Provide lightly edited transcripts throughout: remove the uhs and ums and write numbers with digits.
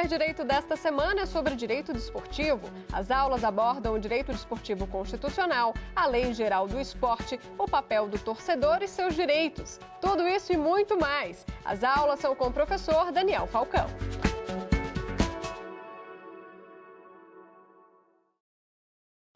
Saber Direito desta semana é sobre direito desportivo. As aulas abordam o direito desportivo constitucional, a lei geral do esporte, o papel do torcedor e seus direitos. Tudo isso e muito mais. As aulas são com o professor Daniel Falcão.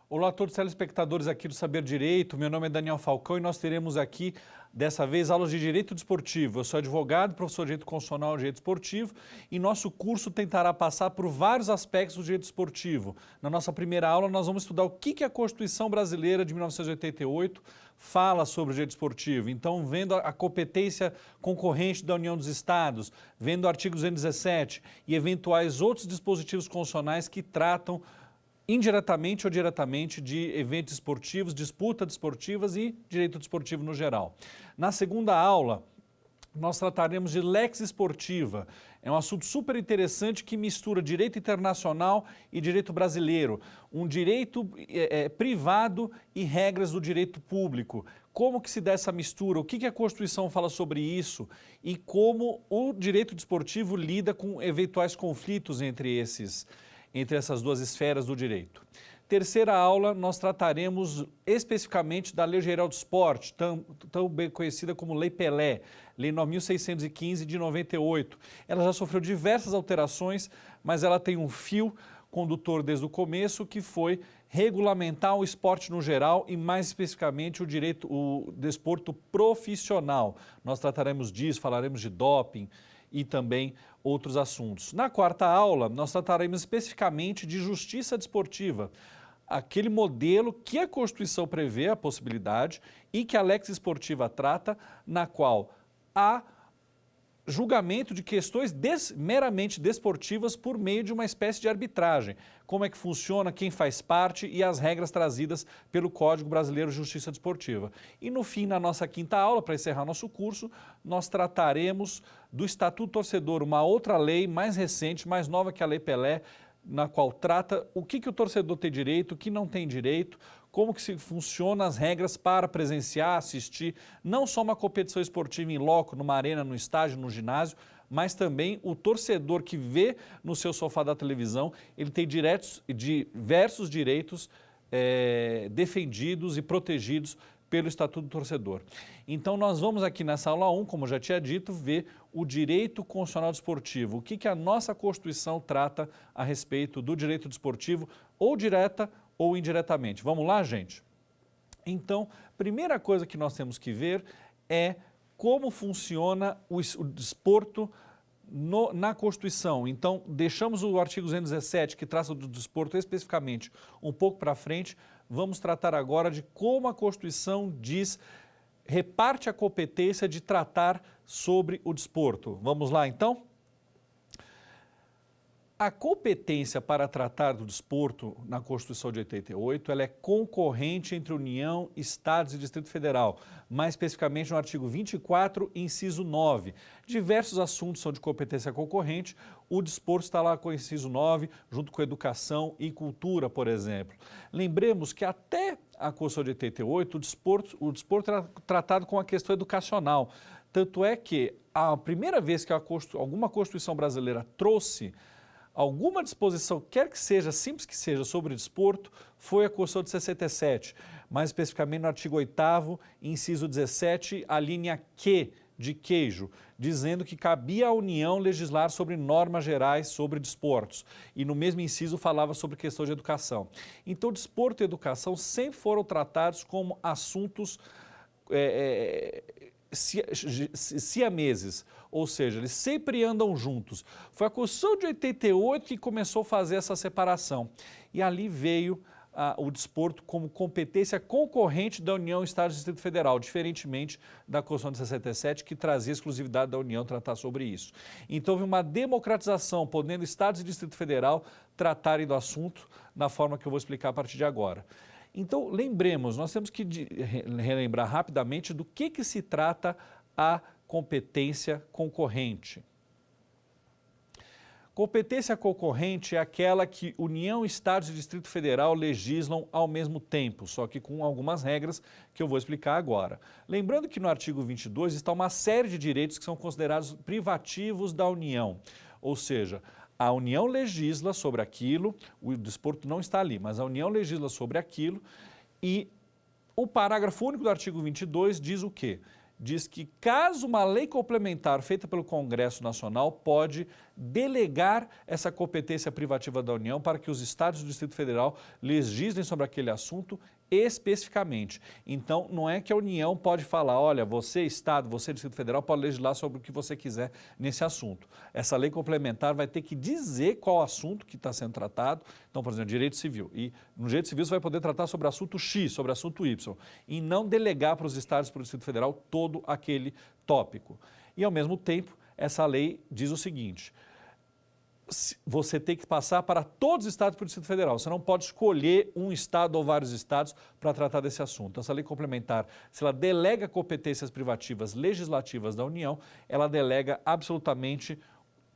Olá a todos os telespectadores aqui do Saber Direito, meu nome é Daniel Falcão e nós teremos aqui, dessa vez, aulas de Direito Desportivo. Eu sou advogado, professor de Direito Constitucional e Direito Desportivo e nosso curso tentará passar por vários aspectos do direito desportivo. Na nossa primeira aula nós vamos estudar o que a Constituição Brasileira de 1988 fala sobre o direito desportivo. Então, vendo a competência concorrente da União dos Estados, vendo o artigo 217 e eventuais outros dispositivos constitucionais que tratam indiretamente ou diretamente de eventos esportivos, disputas desportivas e direito desportivo no geral. Na segunda aula, nós trataremos de lex esportiva. É um assunto super interessante que mistura direito internacional e direito brasileiro. Um direito privado e regras do direito público. Como que se dá essa mistura? O que a Constituição fala sobre isso? E como o direito desportivo lida com eventuais conflitos entre essas duas esferas do direito. Terceira aula, nós trataremos especificamente da Lei Geral do Esporte, tão bem conhecida como Lei Pelé, Lei 9.615 de 98. Ela já sofreu diversas alterações, mas ela tem um fio condutor desde o começo, que foi regulamentar o esporte no geral e mais especificamente o desporto profissional. Nós trataremos disso, falaremos de doping e também outros assuntos. Na quarta aula, nós trataremos especificamente de justiça desportiva, aquele modelo que a Constituição prevê a possibilidade e que a lex esportiva trata, na qual há julgamento de questões meramente desportivas por meio de uma espécie de arbitragem. Como é que funciona, quem faz parte e as regras trazidas pelo Código Brasileiro de Justiça Desportiva. E no fim, na nossa quinta aula, para encerrar nosso curso, nós trataremos do Estatuto Torcedor, uma outra lei mais recente, mais nova que a Lei Pelé, na qual trata o que o torcedor tem direito, o que não tem direito, como que se funciona as regras para presenciar, assistir, não só uma competição esportiva em loco, numa arena, no estádio, no ginásio, mas também o torcedor que vê no seu sofá da televisão, ele tem diversos direitos defendidos e protegidos pelo Estatuto do Torcedor. Então, nós vamos aqui nessa aula 1, como eu já tinha dito, ver o direito constitucional desportivo. O que a nossa Constituição trata a respeito do direito desportivo, ou direta ou indiretamente. Vamos lá, gente? Então, primeira coisa que nós temos que ver é como funciona o desporto na Constituição. Então, deixamos o artigo 217, que trata do desporto especificamente, um pouco para frente. Vamos tratar agora de como a Constituição reparte a competência de tratar sobre o desporto. Vamos lá, então? A competência para tratar do desporto na Constituição de 88, ela é concorrente entre União, Estados e Distrito Federal, mais especificamente no artigo 24, inciso 9. Diversos assuntos são de competência concorrente, o desporto está lá com o inciso 9, junto com educação e cultura, por exemplo. Lembremos que até a Constituição de 88, o desporto era tratado com a questão educacional. Tanto é que a primeira vez que alguma Constituição brasileira trouxe alguma disposição, quer que seja, simples que seja, sobre desporto, foi a Constituição de 67, mais especificamente no artigo 8º, inciso 17, a linha Q de queijo, dizendo que cabia à União legislar sobre normas gerais sobre desportos. E no mesmo inciso falava sobre questão de educação. Então, desporto e educação sempre foram tratados como assuntos siameses, ou seja, eles sempre andam juntos. Foi a Constituição de 88 que começou a fazer essa separação. E ali veio o desporto como competência concorrente da União, Estado e Distrito Federal, diferentemente da Constituição de 67, que trazia exclusividade da União tratar sobre isso. Então, houve uma democratização, podendo Estados e Distrito Federal tratarem do assunto na forma que eu vou explicar a partir de agora. Então, lembremos, nós temos que relembrar rapidamente do que se trata a competência concorrente. Competência concorrente é aquela que União, Estados e Distrito Federal legislam ao mesmo tempo, só que com algumas regras que eu vou explicar agora. Lembrando que no artigo 22 está uma série de direitos que são considerados privativos da União, ou seja, A União legisla sobre aquilo, o desporto não está ali, mas a União legisla sobre aquilo e o parágrafo único do artigo 22 diz o quê? Diz que caso uma lei complementar feita pelo Congresso Nacional pode delegar essa competência privativa da União para que os estados do Distrito Federal legislem sobre aquele assunto especificamente. Então, não é que a União pode falar, olha, você Estado, você Distrito Federal pode legislar sobre o que você quiser nesse assunto. Essa lei complementar vai ter que dizer qual assunto que está sendo tratado. Então, por exemplo, direito civil. E no direito civil você vai poder tratar sobre assunto X, sobre assunto Y, e não delegar para os estados e para o Distrito Federal todo aquele tópico. E, ao mesmo tempo, essa lei diz o seguinte: você tem que passar para todos os estados e para o Distrito Federal. Você não pode escolher um estado ou vários estados para tratar desse assunto. Essa lei complementar, se ela delega competências privativas legislativas da União, ela delega absolutamente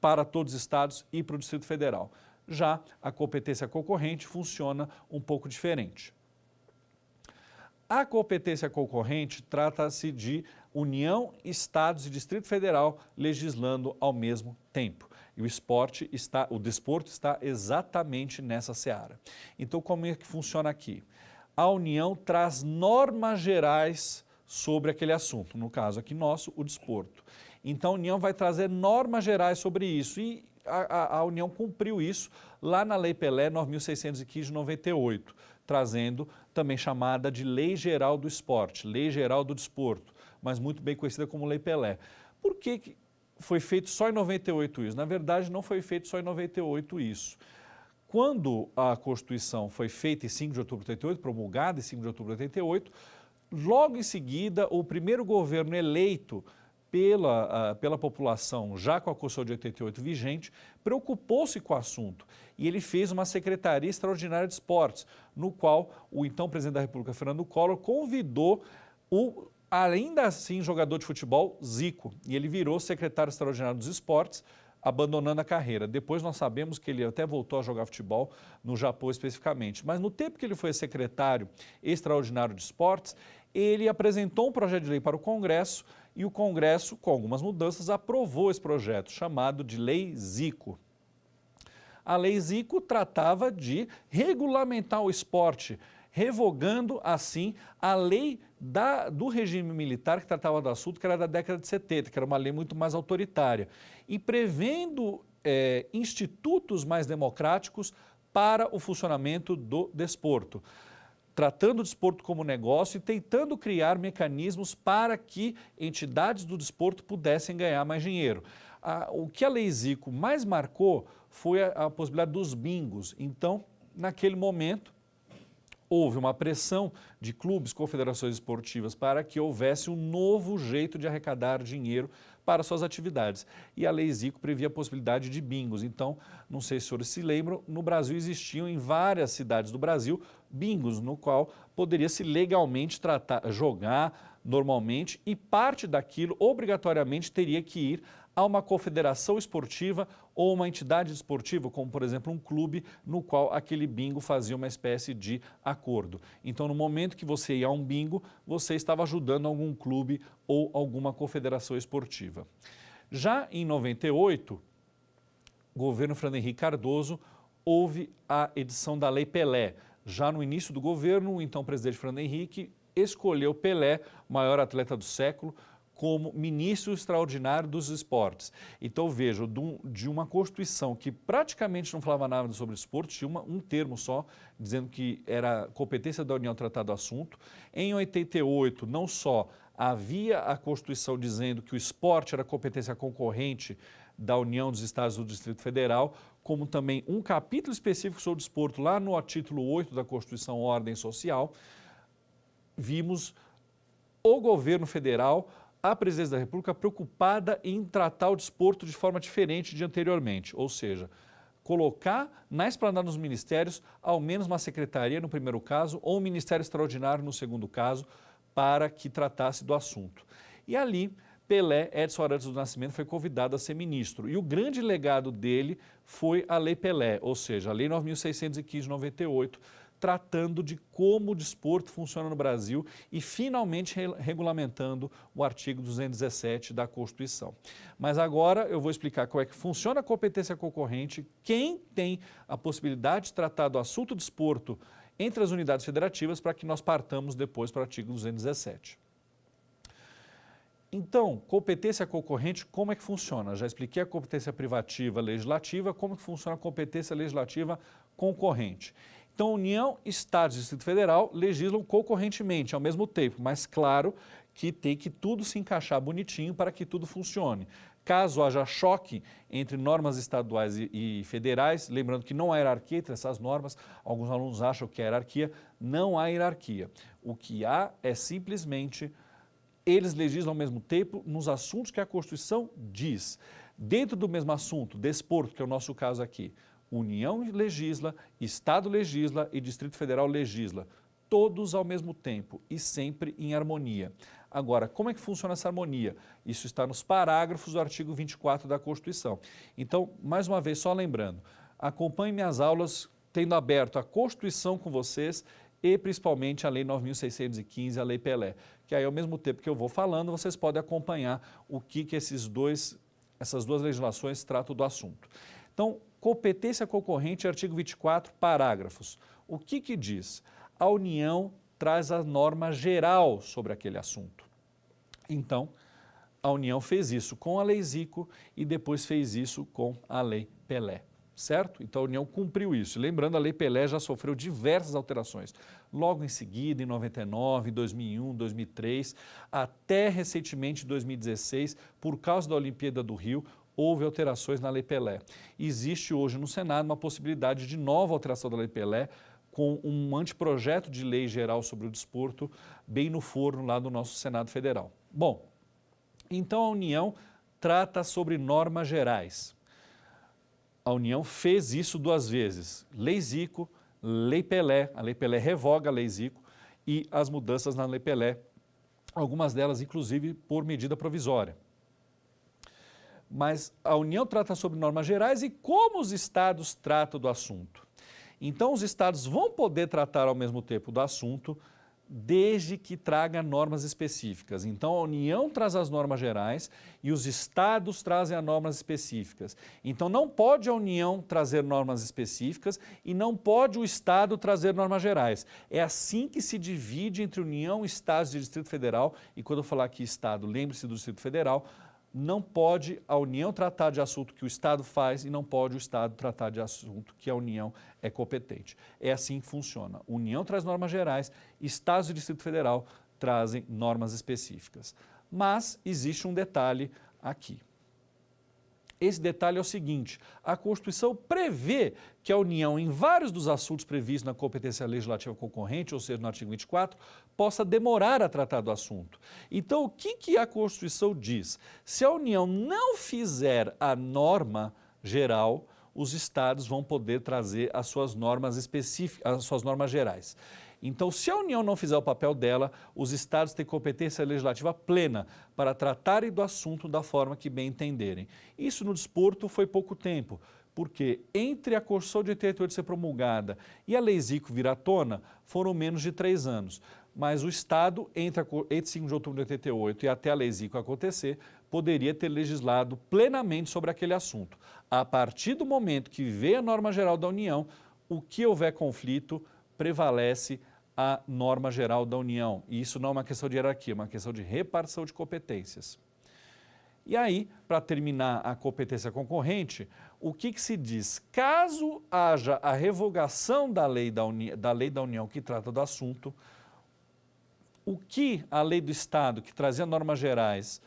para todos os estados e para o Distrito Federal. Já a competência concorrente funciona um pouco diferente. A competência concorrente trata-se de União, Estados e Distrito Federal legislando ao mesmo tempo. E o desporto está exatamente nessa seara. Então, como é que funciona aqui? A União traz normas gerais sobre aquele assunto, no caso aqui nosso, o desporto. Então, a União vai trazer normas gerais sobre isso e a União cumpriu isso lá na Lei Pelé 9.615 de 98, trazendo também chamada de Lei Geral do Esporte, Lei Geral do Desporto, mas muito bem conhecida como Lei Pelé. Por que foi feito só em 98 isso? Na verdade, não foi feito só em 98 isso. Quando a Constituição foi feita em 5 de outubro de 88, promulgada em 5 de outubro de 88, logo em seguida, o primeiro governo eleito pela população, já com a Constituição de 88 vigente, preocupou-se com o assunto e ele fez uma Secretaria Extraordinária de Esportes, no qual o então presidente da República, Fernando Collor, convidou o ainda assim jogador de futebol, Zico, e ele virou secretário extraordinário dos esportes, abandonando a carreira. Depois nós sabemos que ele até voltou a jogar futebol no Japão especificamente, mas no tempo que ele foi secretário extraordinário de esportes, ele apresentou um projeto de lei para o Congresso e o Congresso, com algumas mudanças, aprovou esse projeto, chamado de Lei Zico. A Lei Zico tratava de regulamentar o esporte, revogando, assim, a lei do regime militar que tratava do assunto, que era da década de 70, que era uma lei muito mais autoritária, e prevendo institutos mais democráticos para o funcionamento do desporto, tratando o desporto como negócio e tentando criar mecanismos para que entidades do desporto pudessem ganhar mais dinheiro. O que a Lei Zico mais marcou foi a possibilidade dos bingos. Então, naquele momento, houve uma pressão de clubes, confederações esportivas para que houvesse um novo jeito de arrecadar dinheiro para suas atividades. E a Lei Zico previa a possibilidade de bingos. Então, não sei se os senhores se lembram, no Brasil existiam em várias cidades do Brasil bingos, no qual poderia-se legalmente jogar normalmente e parte daquilo obrigatoriamente teria que ir a uma confederação esportiva ou uma entidade esportiva, como por exemplo um clube no qual aquele bingo fazia uma espécie de acordo. Então no momento que você ia a um bingo, você estava ajudando algum clube ou alguma confederação esportiva. Já em 98, governo Fernando Henrique Cardoso, houve a edição da Lei Pelé. Já no início do governo, o então presidente Fernando Henrique escolheu Pelé, maior atleta do século, como ministro extraordinário dos esportes. Então, vejo, de uma Constituição que praticamente não falava nada sobre esporte, tinha um termo só, dizendo que era competência da União tratar do assunto. Em 88, não só havia a Constituição dizendo que o esporte era competência concorrente da União dos Estados do Distrito Federal, como também um capítulo específico sobre o desporto lá no título 8 da Constituição Ordem Social. Vimos o governo federal, a presidência da República preocupada em tratar o desporto de forma diferente de anteriormente, ou seja, colocar na esplanada dos ministérios ao menos uma secretaria no primeiro caso ou um ministério extraordinário no segundo caso para que tratasse do assunto. E ali, Pelé, Edson Arantes do Nascimento, foi convidado a ser ministro e o grande legado dele foi a Lei Pelé, ou seja, a Lei 9.615 de 98, tratando de como o desporto funciona no Brasil e finalmente regulamentando o artigo 217 da Constituição. Mas agora eu vou explicar como é que funciona a competência concorrente, quem tem a possibilidade de tratar do assunto desporto entre as unidades federativas para que nós partamos depois para o artigo 217. Então, competência concorrente, como é que funciona? Já expliquei a competência privativa legislativa, como que funciona a competência legislativa concorrente. Então, União, Estados e Distrito Federal legislam concorrentemente, ao mesmo tempo, mas claro que tem que tudo se encaixar bonitinho para que tudo funcione. Caso haja choque entre normas estaduais e federais, lembrando que não há hierarquia entre essas normas, alguns alunos acham que há hierarquia, não há hierarquia. O que há é simplesmente eles legislam ao mesmo tempo nos assuntos que a Constituição diz. Dentro do mesmo assunto, desporto, que é o nosso caso aqui, União legisla, Estado legisla e Distrito Federal legisla, todos ao mesmo tempo e sempre em harmonia. Agora, como é que funciona essa harmonia? Isso está nos parágrafos do artigo 24 da Constituição. Então, mais uma vez, só lembrando, acompanhe minhas aulas tendo aberto a Constituição com vocês e principalmente a Lei 9.615, a Lei Pelé, que aí ao mesmo tempo que eu vou falando, vocês podem acompanhar o que essas duas legislações tratam do assunto. Então, competência concorrente, artigo 24, parágrafos. O que diz? A União traz a norma geral sobre aquele assunto. Então, a União fez isso com a Lei Zico e depois fez isso com a Lei Pelé. Certo? Então a União cumpriu isso. Lembrando, a Lei Pelé já sofreu diversas alterações. Logo em seguida, em 99, 2001, 2003, até recentemente, em 2016, por causa da Olimpíada do Rio, houve alterações na Lei Pelé. Existe hoje no Senado uma possibilidade de nova alteração da Lei Pelé, com um anteprojeto de lei geral sobre o desporto, bem no forno lá do nosso Senado Federal. Bom, então a União trata sobre normas gerais. A União fez isso duas vezes, Lei Zico, Lei Pelé, a Lei Pelé revoga a Lei Zico e as mudanças na Lei Pelé, algumas delas inclusive por medida provisória. Mas a União trata sobre normas gerais e como os estados tratam do assunto. Então os estados vão poder tratar ao mesmo tempo do assunto, desde que traga normas específicas. Então, a União traz as normas gerais e os estados trazem as normas específicas. Então, não pode a União trazer normas específicas e não pode o estado trazer normas gerais. É assim que se divide entre União, estados e Distrito Federal. E quando eu falar aqui estado, lembre-se do Distrito Federal, não pode a União tratar de assunto que o Estado faz e não pode o Estado tratar de assunto que a União é competente. É assim que funciona. A União traz normas gerais, Estados e Distrito Federal trazem normas específicas. Mas existe um detalhe aqui. Esse detalhe é o seguinte, a Constituição prevê que a União, em vários dos assuntos previstos na competência legislativa concorrente, ou seja, no artigo 24, possa demorar a tratar do assunto. Então, o que a Constituição diz? Se a União não fizer a norma geral, os estados vão poder trazer as suas normas específicas, as suas normas gerais. Então, se a União não fizer o papel dela, os estados têm competência legislativa plena para tratarem do assunto da forma que bem entenderem. Isso no desporto foi pouco tempo, porque entre a Constituição de 88 ser promulgada e a Lei Zico vir à tona, foram menos de 3 anos. Mas o Estado, entre 5 de outubro de 88 e até a Lei Zico acontecer, poderia ter legislado plenamente sobre aquele assunto. A partir do momento que veio a norma geral da União, o que houver conflito, prevalece a norma geral da União. E isso não é uma questão de hierarquia, é uma questão de repartição de competências. E aí, para terminar a competência concorrente, o que se diz? Caso haja a revogação da lei da União que trata do assunto, o que a lei do Estado, que trazia normas gerais,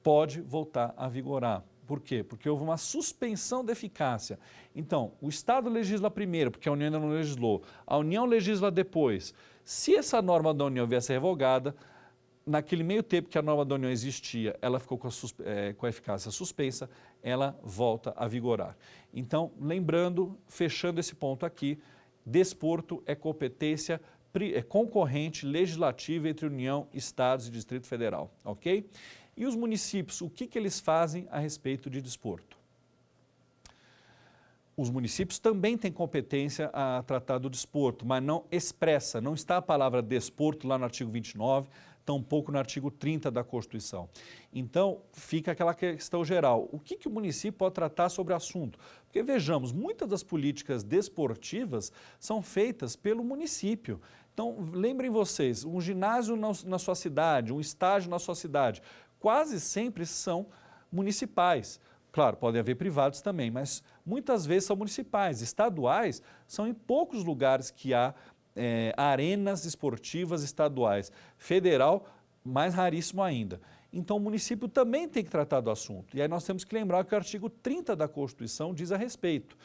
pode voltar a vigorar. Por quê? Porque houve uma suspensão da eficácia. Então, o Estado legisla primeiro, porque a União ainda não legislou. A União legisla depois. Se essa norma da União viesse revogada, naquele meio tempo que a norma da União existia, ela ficou com a eficácia suspensa, ela volta a vigorar. Então, lembrando, fechando esse ponto aqui, desporto é competência concorrente legislativa entre União, Estados e Distrito Federal, ok? E os municípios, o que eles fazem a respeito de desporto? Os municípios também têm competência a tratar do desporto, mas não expressa, não está a palavra desporto lá no artigo 29, tampouco no artigo 30 da Constituição. Então, fica aquela questão geral. O que o município pode tratar sobre o assunto? Porque, vejamos, muitas das políticas desportivas são feitas pelo município. Então, lembrem vocês, um ginásio na sua cidade, um estádio na sua cidade, quase sempre são municipais. Claro, podem haver privados também, mas muitas vezes são municipais. Estaduais são em poucos lugares que há arenas esportivas estaduais. Federal, mais raríssimo ainda. Então, o município também tem que tratar do assunto. E aí nós temos que lembrar que o artigo 30 da Constituição diz a respeito.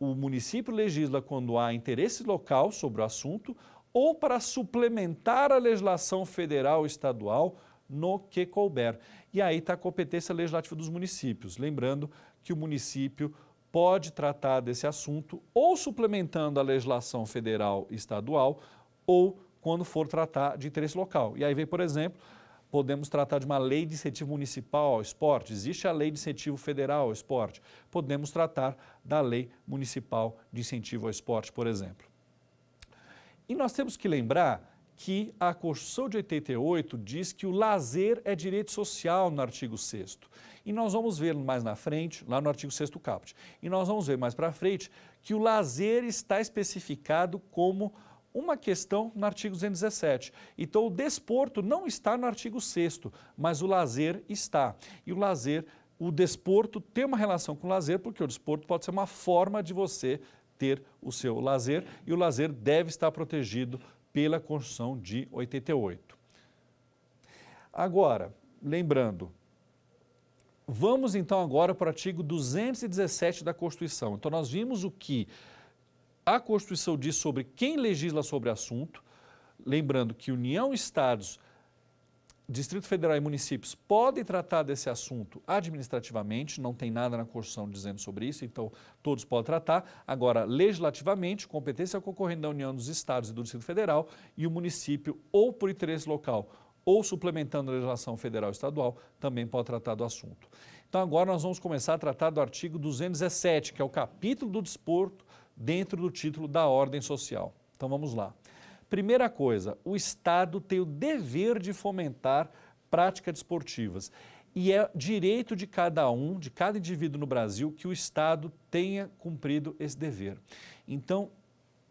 O município legisla quando há interesse local sobre o assunto ou para suplementar a legislação federal ou estadual no que couber. E aí está a competência legislativa dos municípios. Lembrando que o município pode tratar desse assunto ou suplementando a legislação federal e estadual ou quando for tratar de interesse local. E aí vem, por exemplo, podemos tratar de uma lei de incentivo municipal ao esporte. Existe a lei de incentivo federal ao esporte. Podemos tratar da lei municipal de incentivo ao esporte, por exemplo. E nós temos que lembrar que a Constituição de 88 diz que o lazer é direito social no artigo 6º. E nós vamos ver mais na frente, lá no artigo 6º caput, e nós vamos ver mais para frente que o lazer está especificado como uma questão no artigo 217. Então, o desporto não está no artigo 6º, mas o lazer está. E o desporto tem uma relação com o lazer, porque o desporto pode ser uma forma de você ter o seu lazer, e o lazer deve estar protegido pela Constituição de 88. Agora, lembrando, vamos então agora para o artigo 217 da Constituição. Então nós vimos o que a Constituição diz sobre quem legisla sobre o assunto, lembrando que União, Estados, Distrito Federal e municípios podem tratar desse assunto administrativamente, não tem nada na Constituição dizendo sobre isso, então todos podem tratar. Agora, legislativamente, competência concorrente da União, dos Estados e do Distrito Federal, e o município, ou por interesse local, ou suplementando a legislação federal e estadual, também pode tratar do assunto. Então agora nós vamos começar a tratar do artigo 217, que é o capítulo do desporto dentro do título da ordem social. Então vamos lá. Primeira coisa, o Estado tem o dever de fomentar práticas desportivas. E é direito de cada indivíduo no Brasil, que o Estado tenha cumprido esse dever. Então,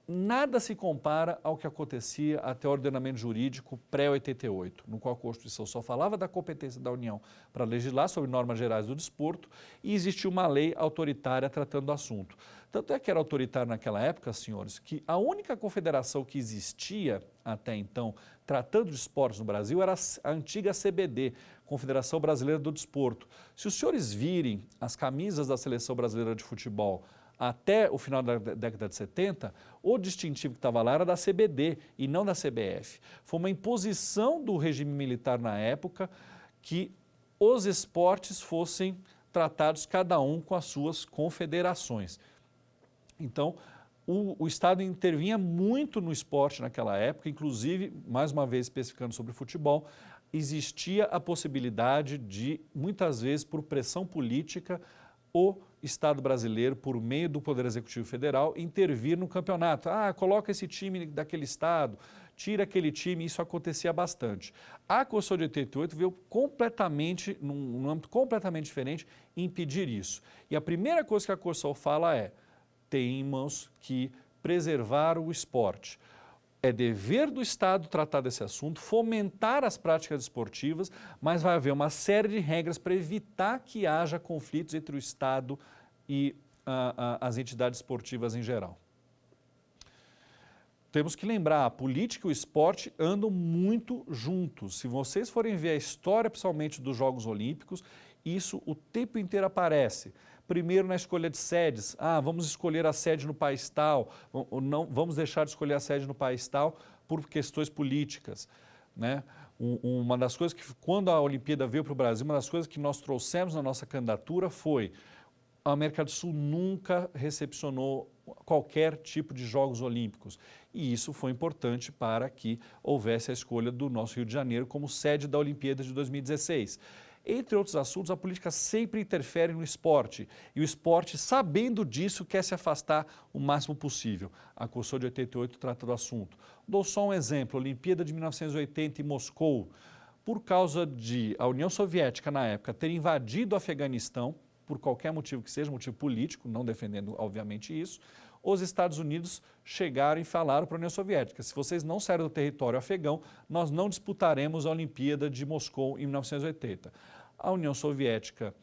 nada se compara ao que acontecia até o ordenamento jurídico pré-88, no qual a Constituição só falava da competência da União para legislar sobre normas gerais do desporto e existia uma lei autoritária tratando do assunto. Tanto é que era autoritário naquela época, senhores, que a única confederação que existia até então tratando de esportes no Brasil era a antiga CBD, Confederação Brasileira do Desporto. Se os senhores virem as camisas da Seleção Brasileira de Futebol até o final da década de 70, o distintivo que estava lá era da CBD e não da CBF. Foi uma imposição do regime militar na época que os esportes fossem tratados cada um com as suas confederações. Então, o Estado intervinha muito no esporte naquela época, inclusive, mais uma vez especificando sobre o futebol, existia a possibilidade de, muitas vezes, por pressão política, o Estado brasileiro, por meio do Poder Executivo Federal, intervir no campeonato. Coloca esse time daquele estado, tira aquele time, isso acontecia bastante. A Constituição de 88 veio completamente, num âmbito completamente diferente, impedir isso. E a primeira coisa que a Constituição fala é: temos que preservar o esporte. É dever do Estado tratar desse assunto, fomentar as práticas esportivas, mas vai haver uma série de regras para evitar que haja conflitos entre o Estado e as entidades esportivas em geral. Temos que lembrar, a política e o esporte andam muito juntos. Se vocês forem ver a história, principalmente dos Jogos Olímpicos, isso o tempo inteiro aparece. Primeiro na escolha de sedes, vamos escolher a sede no país tal, ou não, vamos deixar de escolher a sede no país tal por questões políticas, né? Uma das coisas que, quando a Olimpíada veio para o Brasil, uma das coisas que nós trouxemos na nossa candidatura foi: a América do Sul nunca recepcionou qualquer tipo de Jogos Olímpicos. E isso foi importante para que houvesse a escolha do nosso Rio de Janeiro como sede da Olimpíada de 2016. Entre outros assuntos, a política sempre interfere no esporte e o esporte, sabendo disso, quer se afastar o máximo possível. A Constituição de 88 trata do assunto. Dou só um exemplo, a Olimpíada de 1980 em Moscou, por causa de a União Soviética, na época, ter invadido o Afeganistão, por qualquer motivo que seja, motivo político, não defendendo, obviamente, isso, os Estados Unidos chegaram e falaram para a União Soviética, se vocês não saírem do território afegão, nós não disputaremos a Olimpíada de Moscou em 1980. A União Soviética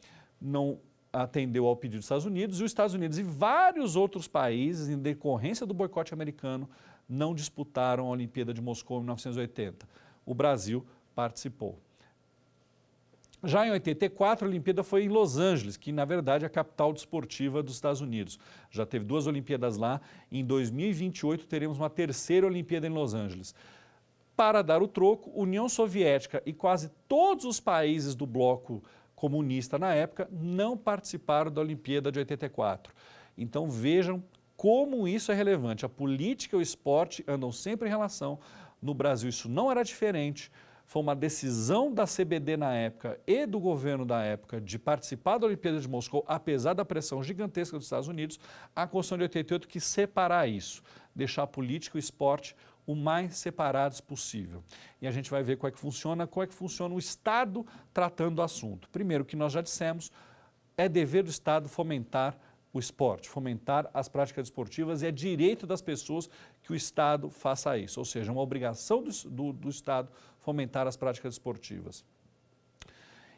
não atendeu ao pedido dos Estados Unidos e os Estados Unidos e vários outros países, em decorrência do boicote americano, não disputaram a Olimpíada de Moscou em 1980. O Brasil participou. Já em 84, a Olimpíada foi em Los Angeles, que na verdade é a capital desportiva dos Estados Unidos. Já teve 2 Olimpíadas lá, em 2028 teremos uma 3ª Olimpíada em Los Angeles. Para dar o troco, União Soviética e quase todos os países do bloco comunista na época não participaram da Olimpíada de 84. Então vejam como isso é relevante. A política e o esporte andam sempre em relação. No Brasil isso não era diferente. Foi uma decisão da CBD na época e do governo da época de participar da Olimpíada de Moscou, apesar da pressão gigantesca dos Estados Unidos, a Constituição de 88 quis separar isso, deixar a política e o esporte o mais separados possível. E a gente vai ver como é que funciona o Estado tratando do assunto. Primeiro, o que nós já dissemos, é dever do Estado fomentar o esporte, fomentar as práticas esportivas e é direito das pessoas que o Estado faça isso, ou seja, uma obrigação do Estado fomentar as práticas esportivas.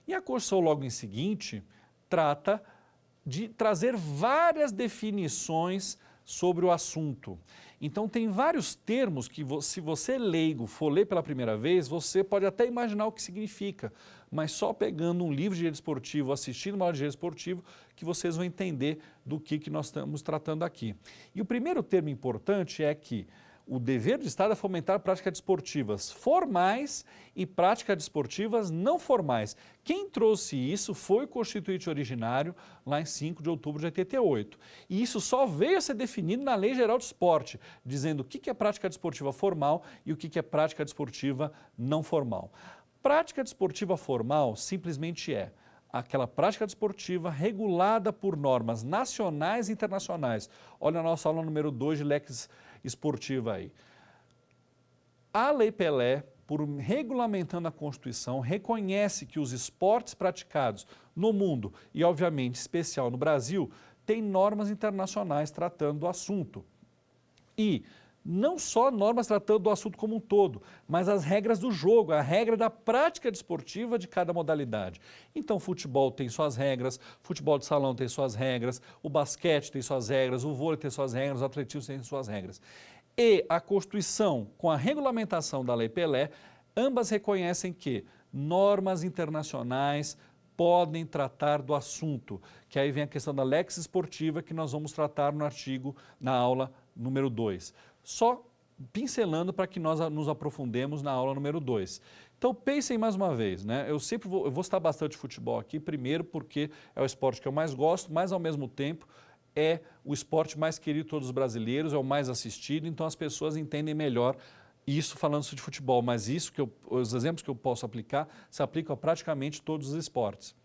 E a Constituição, logo em seguinte, trata de trazer várias definições sobre o assunto. Então, tem vários termos que, se você leigo for ler pela primeira vez, você pode até imaginar o que significa, mas só pegando um livro de direito esportivo, assistindo uma aula de direito esportivo, que vocês vão entender do que nós estamos tratando aqui. E o primeiro termo importante é que o dever do Estado é fomentar práticas desportivas formais e práticas desportivas não formais. Quem trouxe isso foi o Constituinte originário, lá em 5 de outubro de 88. E isso só veio a ser definido na Lei Geral do Esporte, dizendo o que é prática desportiva formal e o que é prática desportiva não formal. Prática desportiva formal simplesmente é aquela prática desportiva regulada por normas nacionais e internacionais. Olha a nossa aula número 2 de lex esportiva aí. A Lei Pelé, por regulamentando a Constituição, reconhece que os esportes praticados no mundo e, obviamente, em especial no Brasil, têm normas internacionais tratando do assunto. E não só normas tratando do assunto como um todo, mas as regras do jogo, a regra da prática desportiva de cada modalidade. Então, o futebol tem suas regras, futebol de salão tem suas regras, o basquete tem suas regras, o vôlei tem suas regras, o atletismo tem suas regras. E a Constituição, com a regulamentação da Lei Pelé, ambas reconhecem que normas internacionais podem tratar do assunto, que aí vem a questão da lex esportiva que nós vamos tratar no artigo, na aula número 2. Só pincelando para que nós nos aprofundemos na aula número 2. Então pensem mais uma vez, né? Eu vou citar bastante futebol aqui, primeiro porque é o esporte que eu mais gosto, mas ao mesmo tempo é o esporte mais querido de todos os brasileiros, é o mais assistido, então as pessoas entendem melhor isso falando de futebol, mas isso os exemplos que eu posso aplicar se aplicam a praticamente todos os esportes.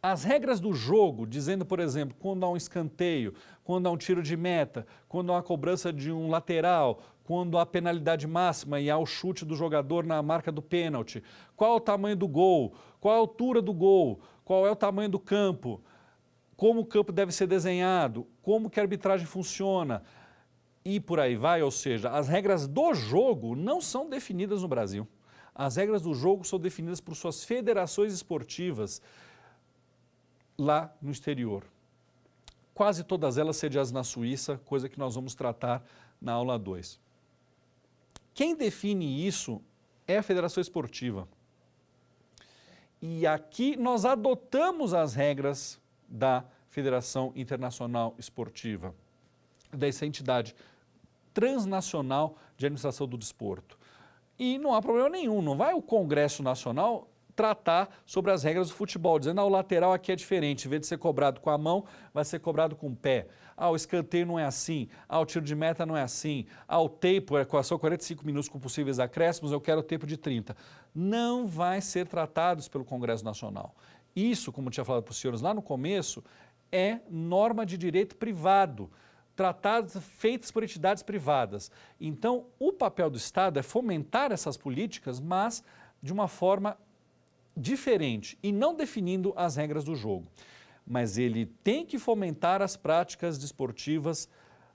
As regras do jogo, dizendo, por exemplo, quando há um escanteio, quando há um tiro de meta, quando há uma cobrança de um lateral, quando há penalidade máxima e há o chute do jogador na marca do pênalti, qual é o tamanho do gol, qual é a altura do gol, qual é o tamanho do campo, como o campo deve ser desenhado, como que a arbitragem funciona e por aí vai, ou seja, as regras do jogo não são definidas no Brasil. As regras do jogo são definidas por suas federações esportivas lá no exterior. Quase todas elas sediadas na Suíça, coisa que nós vamos tratar na aula 2. Quem define isso é a Federação Esportiva. E aqui nós adotamos as regras da Federação Internacional Esportiva, dessa entidade transnacional de administração do desporto. E não há problema nenhum, não vai o Congresso Nacional tratar sobre as regras do futebol, dizendo, o lateral aqui é diferente, em vez de ser cobrado com a mão, vai ser cobrado com o pé. O escanteio não é assim, o tiro de meta não é assim, o tempo é só 45 minutos com possíveis acréscimos, eu quero o tempo de 30. Não vai ser tratados pelo Congresso Nacional. Isso, como eu tinha falado para os senhores lá no começo, é norma de direito privado, tratados feitos por entidades privadas. Então, o papel do Estado é fomentar essas políticas, mas de uma forma diferente e não definindo as regras do jogo. Mas ele tem que fomentar as práticas desportivas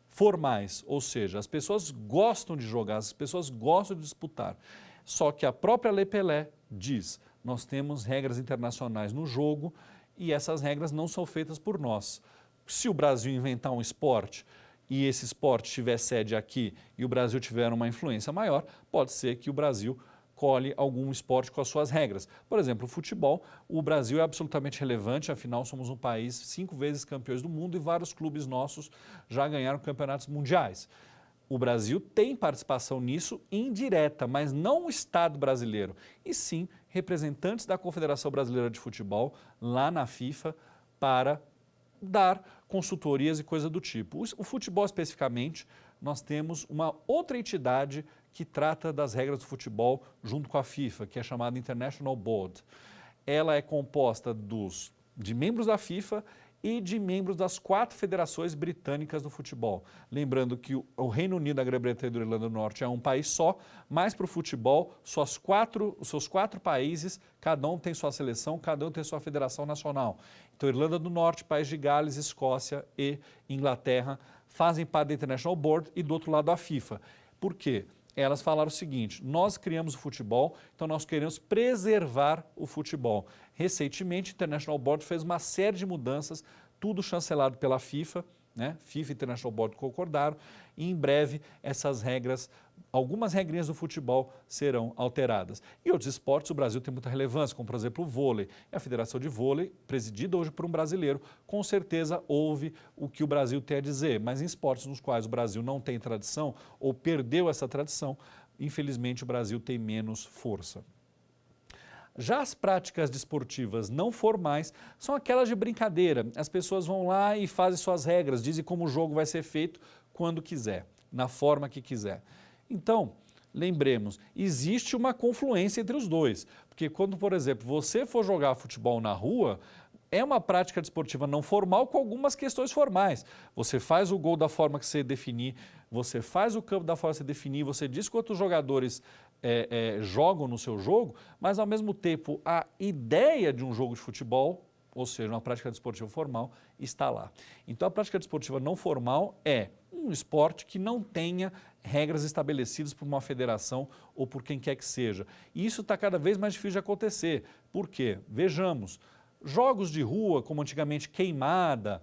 formais, ou seja, as pessoas gostam de jogar, as pessoas gostam de disputar. Só que a própria Lei Pelé diz, nós temos regras internacionais no jogo e essas regras não são feitas por nós. Se o Brasil inventar um esporte e esse esporte tiver sede aqui e o Brasil tiver uma influência maior, pode ser que o Brasil colhe algum esporte com as suas regras. Por exemplo, o futebol, o Brasil é absolutamente relevante, afinal somos um país 5 vezes campeões do mundo e vários clubes nossos já ganharam campeonatos mundiais. O Brasil tem participação nisso indireta, mas não o Estado brasileiro, e sim representantes da Confederação Brasileira de Futebol lá na FIFA para dar consultorias e coisa do tipo. O futebol especificamente, nós temos uma outra entidade que trata das regras do futebol junto com a FIFA, que é chamada International Board. Ela é composta de membros da FIFA e de membros das 4 federações britânicas do futebol. Lembrando que o Reino Unido, a Grã-Bretanha e a Irlanda do Norte é um país só, mas para o futebol, os seus 4 países, cada um tem sua seleção, cada um tem sua federação nacional. Então, Irlanda do Norte, País de Gales, Escócia e Inglaterra fazem parte da International Board e do outro lado a FIFA. Por quê? Elas falaram o seguinte, nós criamos o futebol, então nós queremos preservar o futebol. Recentemente, a International Board fez uma série de mudanças, tudo chancelado pela FIFA, né? FIFA e International Board concordaram, e em breve essas regras, algumas regrinhas do futebol serão alteradas. E outros esportes, o Brasil tem muita relevância, como por exemplo o vôlei. A Federação de Vôlei, presidida hoje por um brasileiro, com certeza ouve o que o Brasil tem a dizer, mas em esportes nos quais o Brasil não tem tradição ou perdeu essa tradição, infelizmente o Brasil tem menos força. Já as práticas desportivas não formais são aquelas de brincadeira. As pessoas vão lá e fazem suas regras, dizem como o jogo vai ser feito quando quiser, na forma que quiser. Então, lembremos, existe uma confluência entre os dois, porque quando, por exemplo, você for jogar futebol na rua, é uma prática desportiva não formal com algumas questões formais. Você faz o gol da forma que você definir, você faz o campo da forma que você definir, você diz quantos jogadores jogam no seu jogo, mas ao mesmo tempo a ideia de um jogo de futebol, ou seja, uma prática desportiva formal, está lá. Então a prática desportiva não formal é um esporte que não tenha regras estabelecidas por uma federação ou por quem quer que seja. E isso está cada vez mais difícil de acontecer. Por quê? Vejamos, jogos de rua, como antigamente queimada,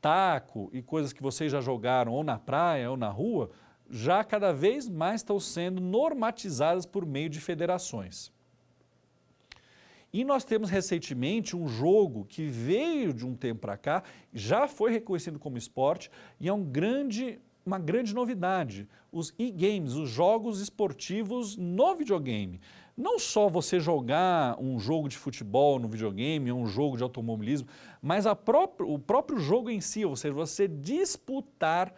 taco e coisas que vocês já jogaram ou na praia ou na rua, já cada vez mais estão sendo normatizadas por meio de federações. E nós temos recentemente um jogo que veio de um tempo para cá, já foi reconhecido como esporte e é uma grande novidade, os e-games, os jogos esportivos no videogame. Não só você jogar um jogo de futebol no videogame, um jogo de automobilismo, mas o próprio jogo em si, ou seja, você disputar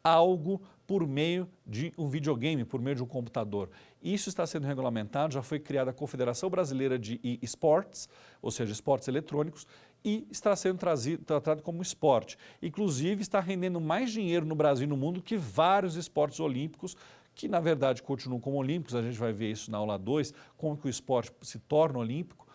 algo por meio de um videogame, por meio de um computador. Isso está sendo regulamentado, já foi criada a Confederação Brasileira de eSports, ou seja, esportes eletrônicos, e está sendo tratado como esporte. Inclusive, está rendendo mais dinheiro no Brasil e no mundo que vários esportes olímpicos, que na verdade continuam como olímpicos, a gente vai ver isso na aula 2, como que o esporte se torna olímpico,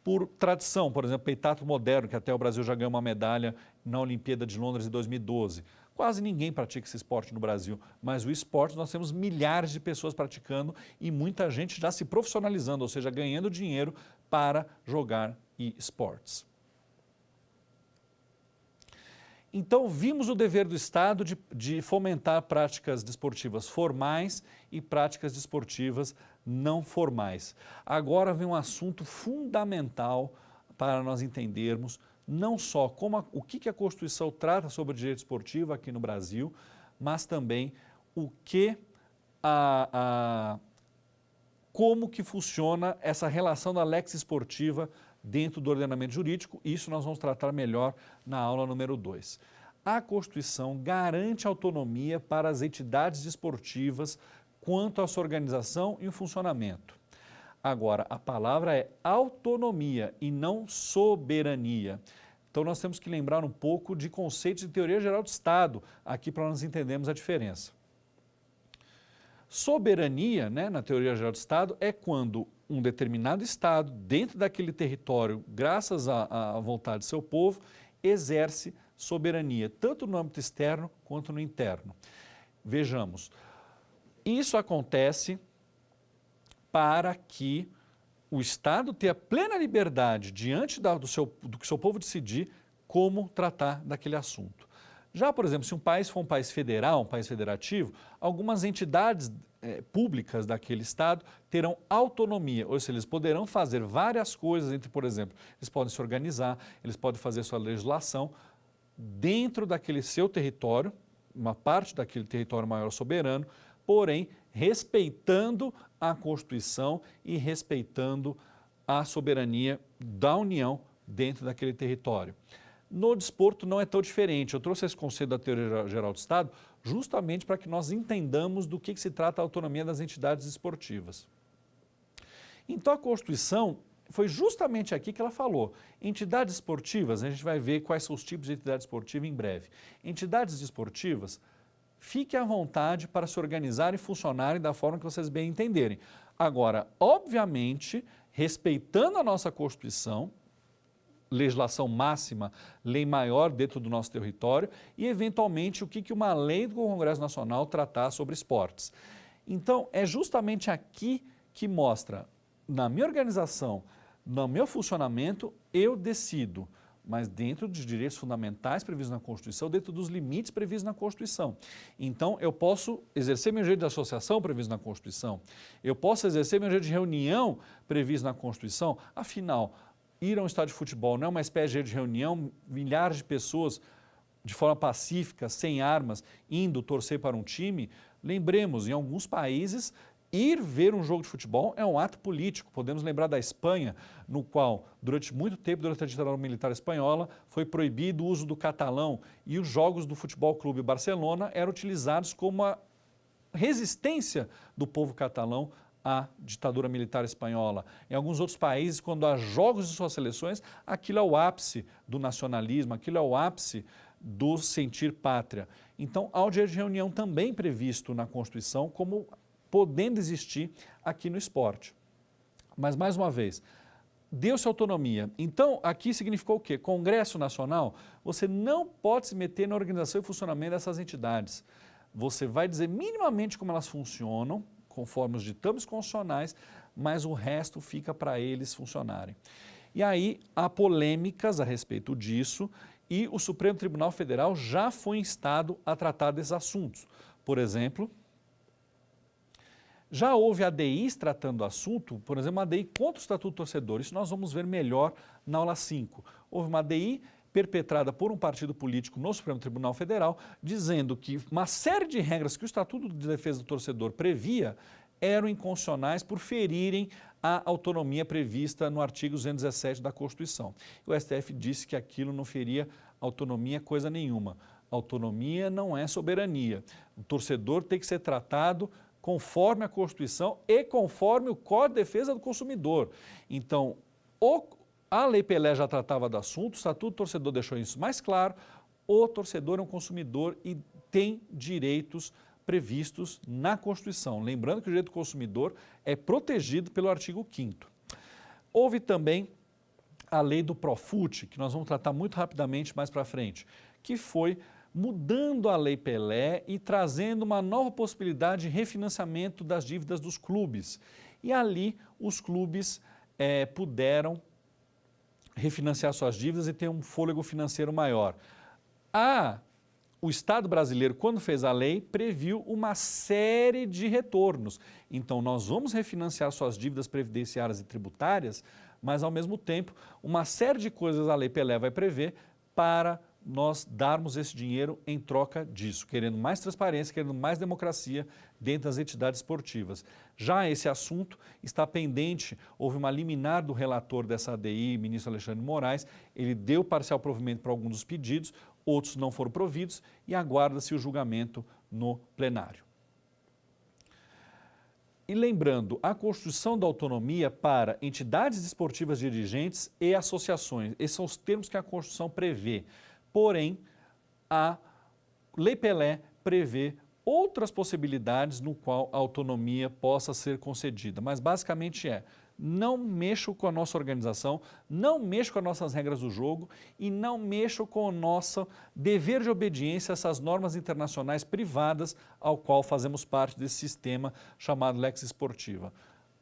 por tradição, por exemplo, peitato moderno, que até o Brasil já ganhou uma medalha na Olimpíada de Londres em 2012. Quase ninguém pratica esse esporte no Brasil, mas o esporte nós temos milhares de pessoas praticando e muita gente já se profissionalizando, ou seja, ganhando dinheiro para jogar esportes. Então, vimos o dever do Estado de fomentar práticas desportivas formais e práticas desportivas não formais. Agora vem um assunto fundamental para nós entendermos não só o que a Constituição trata sobre o direito esportivo aqui no Brasil, mas também como que funciona essa relação da lex esportiva dentro do ordenamento jurídico. Isso nós vamos tratar melhor na aula número 2. A Constituição garante autonomia para as entidades esportivas quanto à sua organização e o funcionamento. Agora, a palavra é autonomia e não soberania. Então, nós temos que lembrar um pouco de conceitos de teoria geral do Estado, aqui para nós entendermos a diferença. Soberania, né, na teoria geral do Estado, é quando um determinado Estado, dentro daquele território, graças à vontade do seu povo, exerce soberania, tanto no âmbito externo quanto no interno. Vejamos, isso acontece para que o Estado tenha plena liberdade diante do que o seu povo decidir como tratar daquele assunto. Já, por exemplo, se um país for um país federal, um país federativo, algumas entidades públicas daquele Estado terão autonomia, ou seja, eles poderão fazer várias coisas, entre, por exemplo, eles podem se organizar, eles podem fazer sua legislação dentro daquele seu território, uma parte daquele território maior soberano, porém respeitando a Constituição e respeitando a soberania da União dentro daquele território. No desporto não é tão diferente. Eu trouxe esse conceito da teoria geral do Estado justamente para que nós entendamos do que se trata a autonomia das entidades esportivas. Então a Constituição foi justamente aqui que ela falou. Entidades esportivas, a gente vai ver quais são os tipos de entidade esportiva em breve. Entidades esportivas, fiquem à vontade para se organizarem e funcionarem da forma que vocês bem entenderem. Agora, obviamente, respeitando a nossa Constituição, legislação máxima, lei maior dentro do nosso território e, eventualmente, o que uma lei do Congresso Nacional tratar sobre esportes. Então, é justamente aqui que mostra, na minha organização, no meu funcionamento, eu decido, mas dentro dos direitos fundamentais previstos na Constituição, dentro dos limites previstos na Constituição. Então, eu posso exercer meu direito de associação previsto na Constituição, eu posso exercer meu direito de reunião previsto na Constituição, afinal, ir a um estádio de futebol não é uma espécie de reunião, milhares de pessoas de forma pacífica, sem armas, indo torcer para um time. Lembremos, em alguns países, ir ver um jogo de futebol é um ato político. Podemos lembrar da Espanha, no qual, durante muito tempo, durante a ditadura militar espanhola, foi proibido o uso do catalão e os jogos do Futebol Clube Barcelona eram utilizados como uma resistência do povo catalão à ditadura militar espanhola. Em alguns outros países, quando há jogos de suas seleções, aquilo é o ápice do nacionalismo, aquilo é o ápice do sentir pátria. Então, há o direito de reunião também previsto na Constituição, como podendo existir aqui no esporte. Mas, mais uma vez, deu-se autonomia. Então, aqui significou o quê? Congresso Nacional, você não pode se meter na organização e funcionamento dessas entidades. Você vai dizer minimamente como elas funcionam, conforme os ditames constitucionais, mas o resto fica para eles funcionarem. E aí há polêmicas a respeito disso e o Supremo Tribunal Federal já foi instado a tratar desses assuntos. Por exemplo, já houve ADIs tratando do assunto, por exemplo, uma ADI contra o Estatuto do Torcedor. Isso nós vamos ver melhor na aula 5. Houve uma ADI perpetrada por um partido político no Supremo Tribunal Federal, dizendo que uma série de regras que o Estatuto de Defesa do Torcedor previa eram inconstitucionais por ferirem a autonomia prevista no artigo 217 da Constituição. O STF disse que aquilo não feria autonomia coisa nenhuma. Autonomia não é soberania. O torcedor tem que ser tratado conforme a Constituição e conforme o Código de Defesa do Consumidor. Então, a Lei Pelé já tratava do assunto, o Estatuto do Torcedor deixou isso mais claro, o torcedor é um consumidor e tem direitos previstos na Constituição. Lembrando que o direito do consumidor é protegido pelo artigo 5º. Houve também a lei do Profut, que nós vamos tratar muito rapidamente mais para frente, que foi mudando a Lei Pelé e trazendo uma nova possibilidade de refinanciamento das dívidas dos clubes. E ali os clubes puderam refinanciar suas dívidas e ter um fôlego financeiro maior. O Estado brasileiro, quando fez a lei, previu uma série de retornos. Então, nós vamos refinanciar suas dívidas previdenciárias e tributárias, mas, ao mesmo tempo, uma série de coisas a Lei Pelé vai prever para nós darmos esse dinheiro em troca disso, querendo mais transparência, querendo mais democracia dentro das entidades esportivas. Já esse assunto está pendente, houve uma liminar do relator dessa ADI, ministro Alexandre de Moraes, ele deu parcial provimento para alguns dos pedidos, outros não foram providos e aguarda-se o julgamento no plenário. E lembrando, a construção da autonomia para entidades esportivas dirigentes e associações, esses são os termos que a Constituição prevê. Porém, a Lei Pelé prevê outras possibilidades no qual a autonomia possa ser concedida, mas basicamente não mexo com a nossa organização, não mexo com as nossas regras do jogo e não mexo com o nosso dever de obediência a essas normas internacionais privadas ao qual fazemos parte desse sistema chamado Lex Esportiva.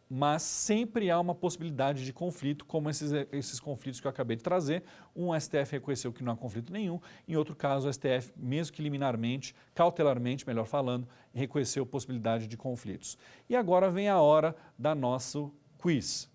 Mas sempre há uma possibilidade de conflito, como esses conflitos que eu acabei de trazer. Um STF reconheceu que não há conflito nenhum, em outro caso o STF, mesmo que liminarmente, cautelarmente, melhor falando, reconheceu a possibilidade de conflitos. E agora vem a hora da nosso quiz.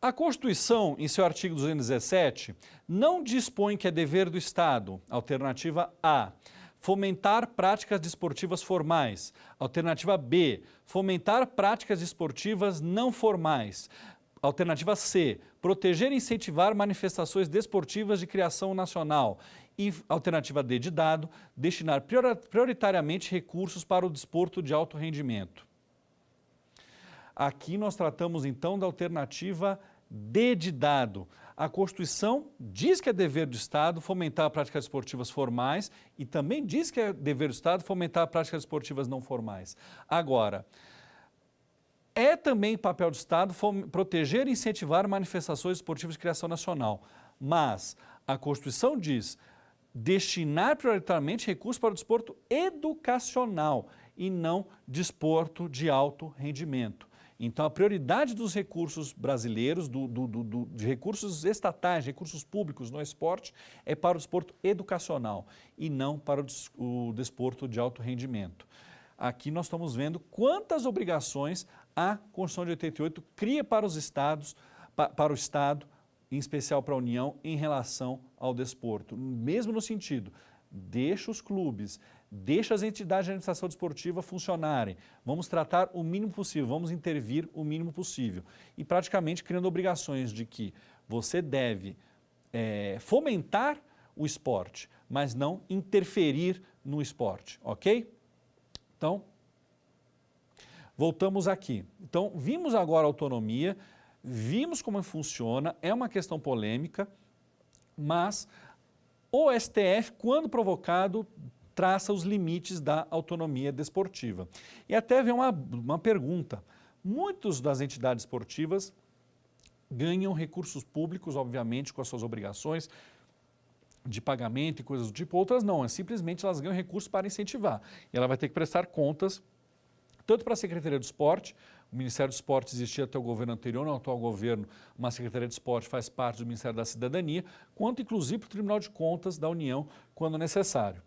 A Constituição, em seu artigo 217, não dispõe que é dever do Estado, alternativa A, fomentar práticas desportivas formais, alternativa B, fomentar práticas desportivas não formais, alternativa C, proteger e incentivar manifestações desportivas de criação nacional e alternativa D de dado, destinar prioritariamente recursos para o desporto de alto rendimento. Aqui nós tratamos então da alternativa D de dado. A Constituição diz que é dever do Estado fomentar práticas esportivas formais e também diz que é dever do Estado fomentar práticas esportivas não formais. Agora, é também papel do Estado proteger e incentivar manifestações esportivas de criação nacional, mas a Constituição diz destinar prioritariamente recursos para o desporto educacional e não desporto de alto rendimento. Então, a prioridade dos recursos brasileiros, de recursos estatais, recursos públicos no esporte, é para o desporto educacional e não para o desporto de alto rendimento. Aqui nós estamos vendo quantas obrigações a Constituição de 88 cria para os estados, para o Estado, em especial para a União, em relação ao desporto. Mesmo no sentido, deixa os clubes, deixa as entidades de administração desportiva funcionarem, vamos tratar o mínimo possível, vamos intervir o mínimo possível. E praticamente criando obrigações de que você deve fomentar o esporte, mas não interferir no esporte, ok? Então, voltamos aqui. Então, vimos agora a autonomia, vimos como funciona, é uma questão polêmica, mas o STF, quando provocado, traça os limites da autonomia desportiva. E até vem uma pergunta. Muitas das entidades esportivas ganham recursos públicos, obviamente, com as suas obrigações de pagamento e coisas do tipo, outras não, simplesmente elas ganham recursos para incentivar. E ela vai ter que prestar contas tanto para a Secretaria do Esporte, o Ministério do Esporte existia até o governo anterior, no atual governo, uma Secretaria de Esporte faz parte do Ministério da Cidadania, quanto inclusive para o Tribunal de Contas da União, quando necessário.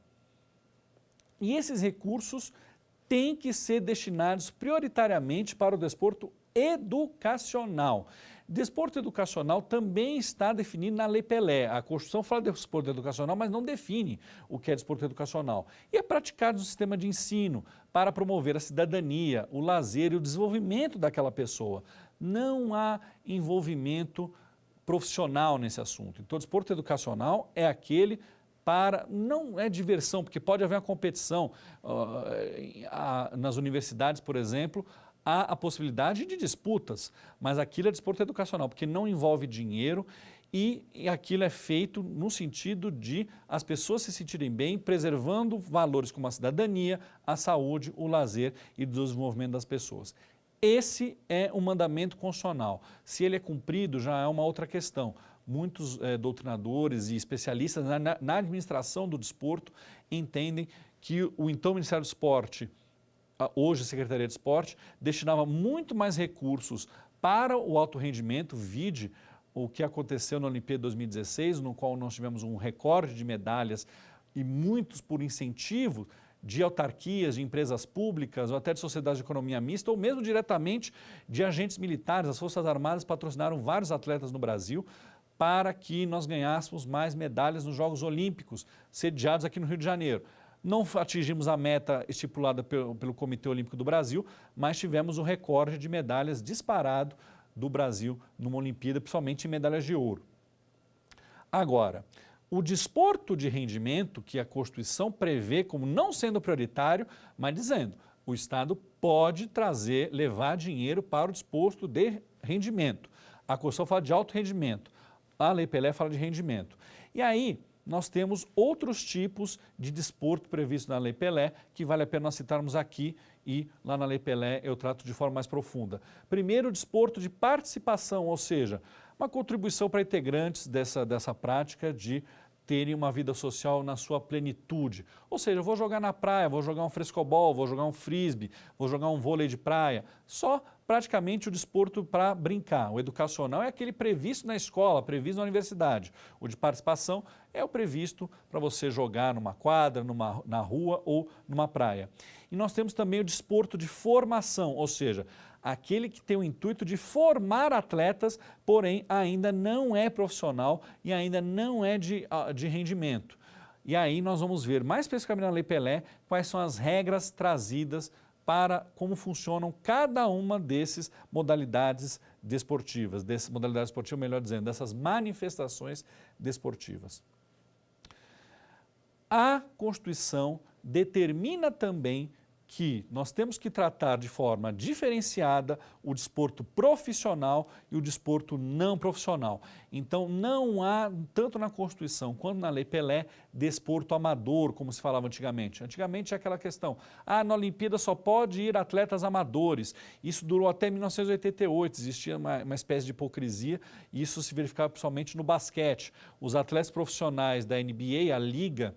E esses recursos têm que ser destinados prioritariamente para o desporto educacional. Desporto educacional também está definido na Lei Pelé. A Constituição fala de desporto educacional, mas não define o que é desporto educacional. E é praticado no sistema de ensino para promover a cidadania, o lazer e o desenvolvimento daquela pessoa. Não há envolvimento profissional nesse assunto. Então, o desporto educacional é aquele não é diversão, porque pode haver uma competição. Nas universidades, por exemplo, há a possibilidade de disputas, mas aquilo é desporto educacional, porque não envolve dinheiro e aquilo é feito no sentido de as pessoas se sentirem bem, preservando valores como a cidadania, a saúde, o lazer e o desenvolvimento das pessoas. Esse é um mandamento constitucional. Se ele é cumprido, já é uma outra questão. Muitos doutrinadores e especialistas na administração do desporto entendem que o então Ministério do Esporte, hoje a Secretaria de Esporte, destinava muito mais recursos para o alto rendimento, vide o que aconteceu na Olimpíada 2016, no qual nós tivemos um recorde de medalhas e muitos por incentivo de autarquias, de empresas públicas ou até de sociedades de economia mista ou mesmo diretamente de agentes militares. As Forças Armadas patrocinaram vários atletas no Brasil para que nós ganhássemos mais medalhas nos Jogos Olímpicos, sediados aqui no Rio de Janeiro. Não atingimos a meta estipulada pelo Comitê Olímpico do Brasil, mas tivemos o recorde de medalhas disparado do Brasil numa Olimpíada, principalmente em medalhas de ouro. Agora, o desporto de rendimento, que a Constituição prevê como não sendo prioritário, mas dizendo, o Estado pode levar dinheiro para o desporto de rendimento. A Constituição fala de alto rendimento, a Lei Pelé fala de rendimento. E aí, nós temos outros tipos de desporto previsto na Lei Pelé, que vale a pena nós citarmos aqui e lá na Lei Pelé eu trato de forma mais profunda. Primeiro, o desporto de participação, ou seja, uma contribuição para integrantes dessa prática de terem uma vida social na sua plenitude. Ou seja, eu vou jogar na praia, vou jogar um frescobol, vou jogar um frisbee, vou jogar um vôlei de praia. Só praticamente o desporto para brincar. O educacional é aquele previsto na escola, previsto na universidade. O de participação é o previsto para você jogar numa quadra, na rua ou numa praia. E nós temos também o desporto de formação, ou seja, aquele que tem o intuito de formar atletas, porém ainda não é profissional e ainda não é de rendimento. E aí nós vamos ver mais especificamente na Lei Pelé quais são as regras trazidas para como funcionam cada uma dessas modalidades desportivas, melhor dizendo, dessas manifestações desportivas. A Constituição determina também que nós temos que tratar de forma diferenciada o desporto profissional e o desporto não profissional. Então, não há, tanto na Constituição quanto na Lei Pelé, desporto amador, como se falava antigamente. Antigamente é aquela questão, na Olimpíada só pode ir atletas amadores. Isso durou até 1988, existia uma espécie de hipocrisia e isso se verificava principalmente no basquete. Os atletas profissionais da NBA, a Liga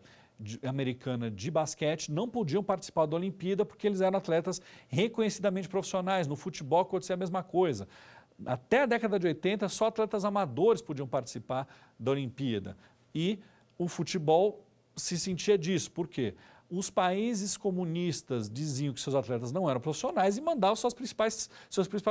Americana de basquete, não podiam participar da Olimpíada porque eles eram atletas reconhecidamente profissionais. No futebol acontecia a mesma coisa. Até a década de 80, só atletas amadores podiam participar da Olimpíada. E o futebol se sentia disso. Por quê? Os países comunistas diziam que seus atletas não eram profissionais e mandavam seus principais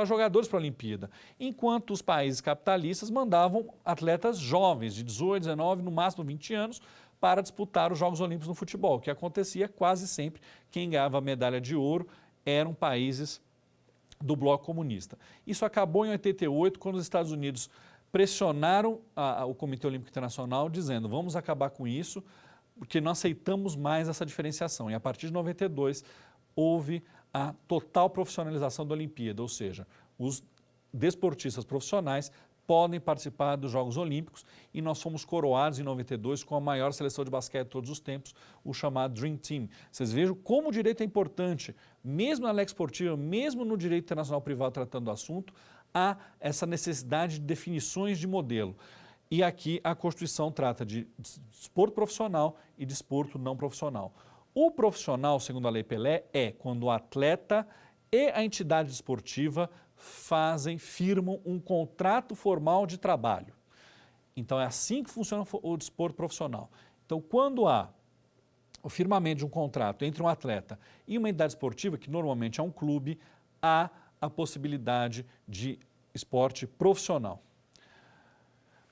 jogadores para a Olimpíada, enquanto os países capitalistas mandavam atletas jovens, de 18, 19, no máximo 20 anos, para disputar os Jogos Olímpicos no futebol, que acontecia quase sempre. Quem ganhava a medalha de ouro eram países do bloco comunista. Isso acabou em 88, quando os Estados Unidos pressionaram o Comitê Olímpico Internacional, dizendo, vamos acabar com isso, porque não aceitamos mais essa diferenciação. E a partir de 92, houve a total profissionalização da Olimpíada, ou seja, os desportistas profissionais podem participar dos Jogos Olímpicos e nós fomos coroados em 92 com a maior seleção de basquete de todos os tempos, o chamado Dream Team. Vocês vejam como o direito é importante, mesmo na lei esportiva, mesmo no direito internacional privado tratando do assunto, há essa necessidade de definições de modelo. E aqui a Constituição trata de desporto profissional e desporto não profissional. O profissional, segundo a Lei Pelé, é quando o atleta e a entidade esportiva firmam um contrato formal de trabalho. Então, é assim que funciona o desporto profissional. Então, quando há o firmamento de um contrato entre um atleta e uma entidade esportiva, que normalmente é um clube, há a possibilidade de esporte profissional.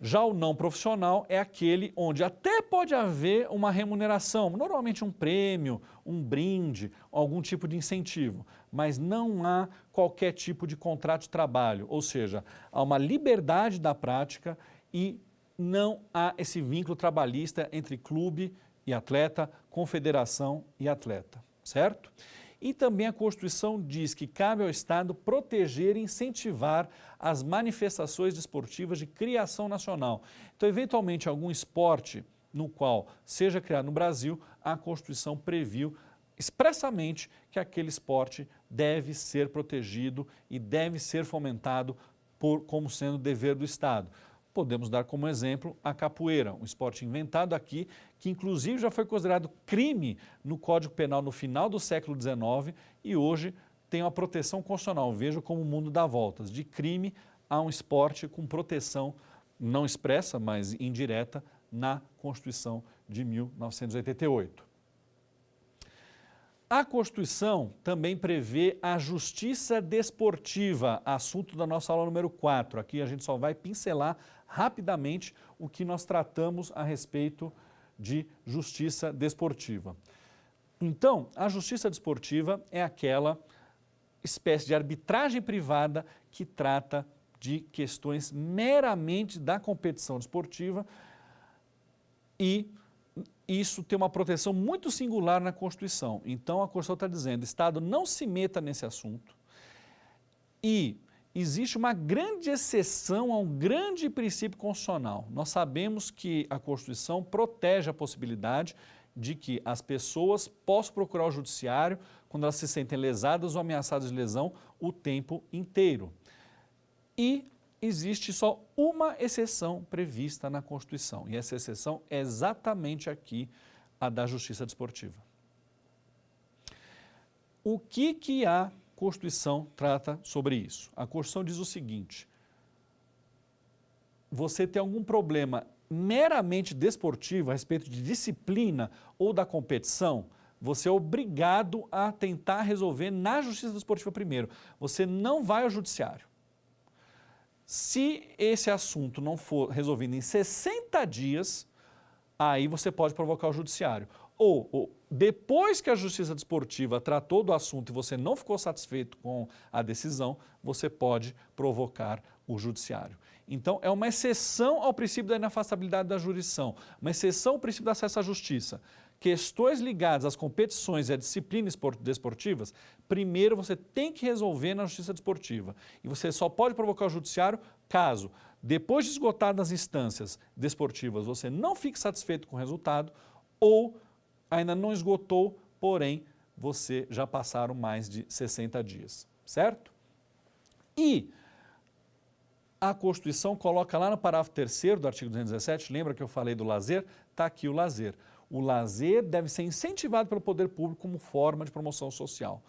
Já o não profissional é aquele onde até pode haver uma remuneração, normalmente um prêmio, um brinde, algum tipo de incentivo, mas não há qualquer tipo de contrato de trabalho, ou seja, há uma liberdade da prática e não há esse vínculo trabalhista entre clube e atleta, confederação e atleta, certo? E também a Constituição diz que cabe ao Estado proteger e incentivar as manifestações desportivas de criação nacional. Então, eventualmente, algum esporte no qual seja criado no Brasil, a Constituição previu expressamente que aquele esporte deve ser protegido e deve ser fomentado como sendo dever do Estado. Podemos dar como exemplo a capoeira, um esporte inventado aqui, que inclusive já foi considerado crime no Código Penal no final do século XIX e hoje tem uma proteção constitucional. Veja como o mundo dá voltas. De crime a um esporte com proteção não expressa, mas indireta, na Constituição de 1988. A Constituição também prevê a justiça desportiva, assunto da nossa aula número 4. Aqui a gente só vai pincelar rapidamente o que nós tratamos a respeito de justiça desportiva. Então, a justiça desportiva é aquela espécie de arbitragem privada que trata de questões meramente da competição desportiva e isso tem uma proteção muito singular na Constituição. Então, a Constituição está dizendo, o Estado não se meta nesse assunto e existe uma grande exceção a um grande princípio constitucional. Nós sabemos que a Constituição protege a possibilidade de que as pessoas possam procurar o judiciário quando elas se sentem lesadas ou ameaçadas de lesão o tempo inteiro. E existe só uma exceção prevista na Constituição, e essa exceção é exatamente aqui, a da justiça desportiva. O que a Constituição trata sobre isso? A Constituição diz o seguinte, você tem algum problema meramente desportivo a respeito de disciplina ou da competição, você é obrigado a tentar resolver na justiça desportiva primeiro. Você não vai ao judiciário. Se esse assunto não for resolvido em 60 dias, aí você pode provocar o judiciário. Ou depois que a justiça desportiva tratou do assunto e você não ficou satisfeito com a decisão, você pode provocar o judiciário. Então, é uma exceção ao princípio da inafastabilidade da jurisdição, uma exceção ao princípio do acesso à justiça. Questões ligadas às competições e à disciplina desportivas, primeiro você tem que resolver na justiça desportiva. E você só pode provocar o judiciário caso, depois de esgotadas as instâncias desportivas, você não fique satisfeito com o resultado ou ainda não esgotou, porém, você já passaram mais de 60 dias, certo? E a Constituição coloca lá no parágrafo 3º do artigo 217, lembra que eu falei do lazer? Está aqui o lazer. O lazer deve ser incentivado pelo poder público como forma de promoção social.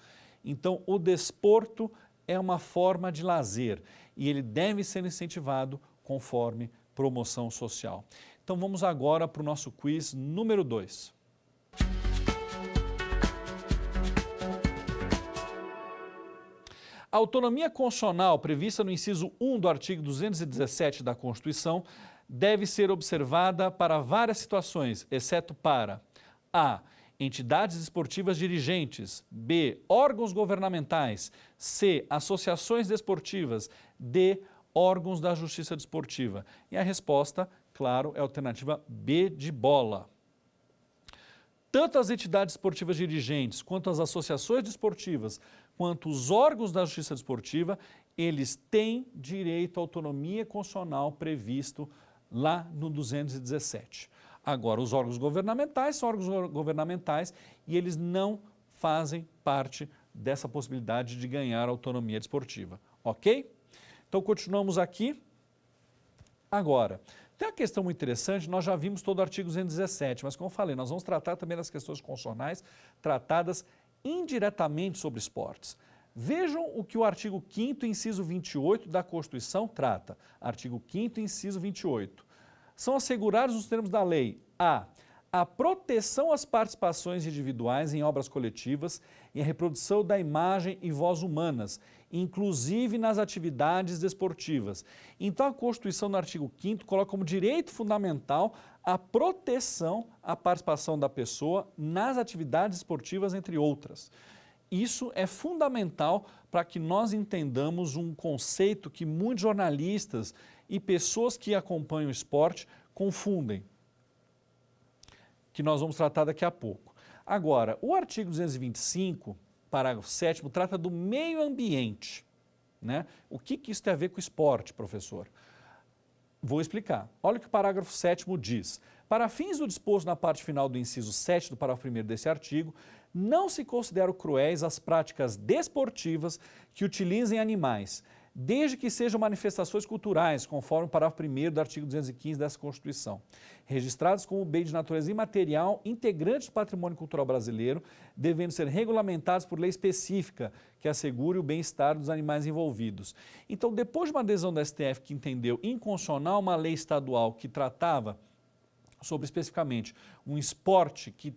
Então, o desporto é uma forma de lazer e ele deve ser incentivado conforme promoção social. Então, vamos agora para o nosso quiz número 2. A autonomia constitucional prevista no inciso 1 do artigo 217 da Constituição deve ser observada para várias situações, exceto para a. Entidades esportivas dirigentes, b. Órgãos governamentais, c. Associações desportivas, d. Órgãos da justiça desportiva. E a resposta, claro, é a alternativa B de bola. Tanto as entidades esportivas dirigentes, quanto as associações desportivas, quanto os órgãos da justiça desportiva, eles têm direito à autonomia constitucional previsto lá no 217. Agora, os órgãos governamentais são órgãos governamentais e eles não fazem parte dessa possibilidade de ganhar autonomia desportiva, ok? Então, continuamos aqui. Agora, tem uma questão muito interessante, nós já vimos todo o artigo 217, mas como eu falei, nós vamos tratar também das questões constitucionais tratadas indiretamente sobre esportes. Vejam o que o artigo 5º, inciso 28 da Constituição trata. Artigo 5º, inciso 28. São assegurados nos termos da lei a proteção às participações individuais em obras coletivas e a reprodução da imagem e voz humanas, inclusive nas atividades desportivas. Então, a Constituição, no artigo 5º, coloca como direito fundamental a proteção à participação da pessoa nas atividades esportivas, entre outras. Isso é fundamental para que nós entendamos um conceito que muitos jornalistas e pessoas que acompanham o esporte confundem, que nós vamos tratar daqui a pouco. Agora, o artigo 225, parágrafo 7º, trata do meio ambiente, né? O que isso tem a ver com o esporte, professor? Vou explicar. Olha o que o parágrafo 7º diz. Para fins do disposto na parte final do inciso 7 do parágrafo 1º desse artigo, não se consideram cruéis as práticas desportivas que utilizem animais, desde que sejam manifestações culturais, conforme o parágrafo 1º do artigo 215 dessa Constituição, registrados como bem de natureza imaterial, integrantes do patrimônio cultural brasileiro, devendo ser regulamentados por lei específica que assegure o bem-estar dos animais envolvidos. Então, depois de uma decisão da STF que entendeu inconstitucional uma lei estadual que tratava sobre especificamente um esporte que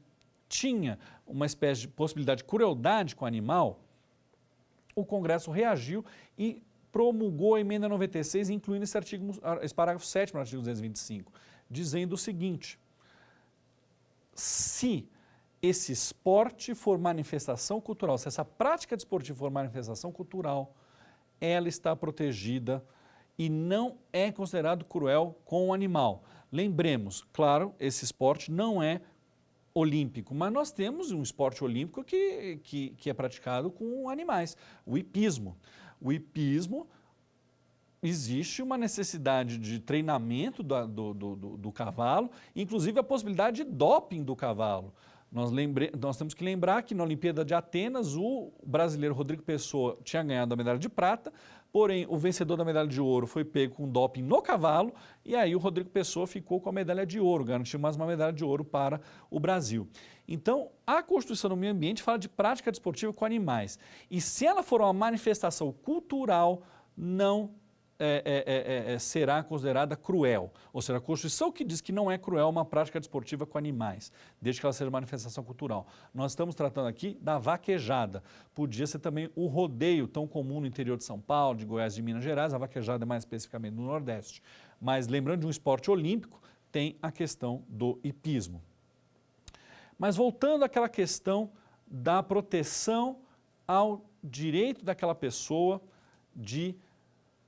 tinha uma espécie de possibilidade de crueldade com o animal, o Congresso reagiu e promulgou a emenda 96, incluindo esse parágrafo 7º do artigo 225, dizendo o seguinte: se esse esporte for manifestação cultural, se essa prática desportiva for manifestação cultural, ela está protegida e não é considerado cruel com o animal. Lembremos, claro, esse esporte não é olímpico, mas nós temos um esporte olímpico que é praticado com animais, o hipismo. O hipismo, existe uma necessidade de treinamento do cavalo, inclusive a possibilidade de doping do cavalo. Nós temos que lembrar que na Olimpíada de Atenas, o brasileiro Rodrigo Pessoa tinha ganhado a medalha de prata, porém o vencedor da medalha de ouro foi pego com doping no cavalo e aí o Rodrigo Pessoa ficou com a medalha de ouro, garantiu mais uma medalha de ouro para o Brasil. Então, a Constituição do Meio Ambiente fala de prática desportiva com animais e se ela for uma manifestação cultural, não será considerada cruel. Ou seja, a Constituição que diz que não é cruel uma prática desportiva com animais, desde que ela seja manifestação cultural. Nós estamos tratando aqui da vaquejada. Podia ser também o rodeio, tão comum no interior de São Paulo, de Goiás, de Minas Gerais, a vaquejada é mais especificamente no Nordeste. Mas lembrando de um esporte olímpico, tem a questão do hipismo. Mas voltando àquela questão da proteção ao direito daquela pessoa de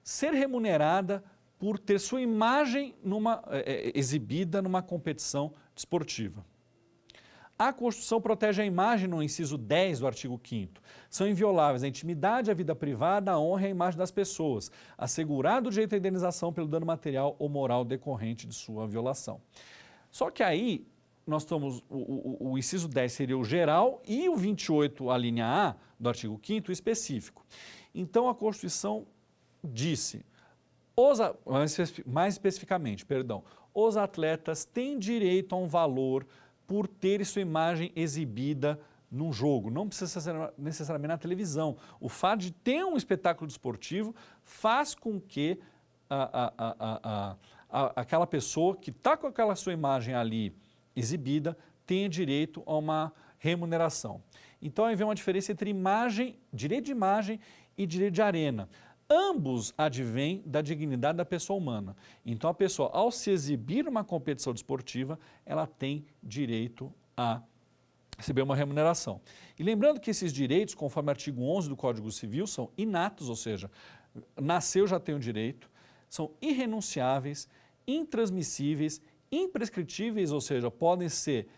ser remunerada por ter sua imagem exibida numa competição desportiva. A Constituição protege a imagem no inciso 10 do artigo 5º. São invioláveis a intimidade, a vida privada, a honra e a imagem das pessoas, assegurado o direito à indenização pelo dano material ou moral decorrente de sua violação. Só que aí, nós estamos, o inciso 10 seria o geral e o 28, a linha A do artigo 5º, o específico. Então, a Constituição disse, mais especificamente, os atletas têm direito a um valor por ter sua imagem exibida num jogo, não precisa ser necessariamente na televisão. O fato de ter um espetáculo desportivo faz com que aquela pessoa que está com aquela sua imagem ali exibida tenha direito a uma remuneração. Então, aí vem uma diferença entre direito de imagem e direito de arena. Ambos advêm da dignidade da pessoa humana. Então, a pessoa, ao se exibir numa competição desportiva, ela tem direito a receber uma remuneração. E lembrando que esses direitos, conforme o artigo 11 do Código Civil, são inatos, ou seja, nasceu já tem o direito, são irrenunciáveis, intransmissíveis, imprescritíveis, ou seja, podem ser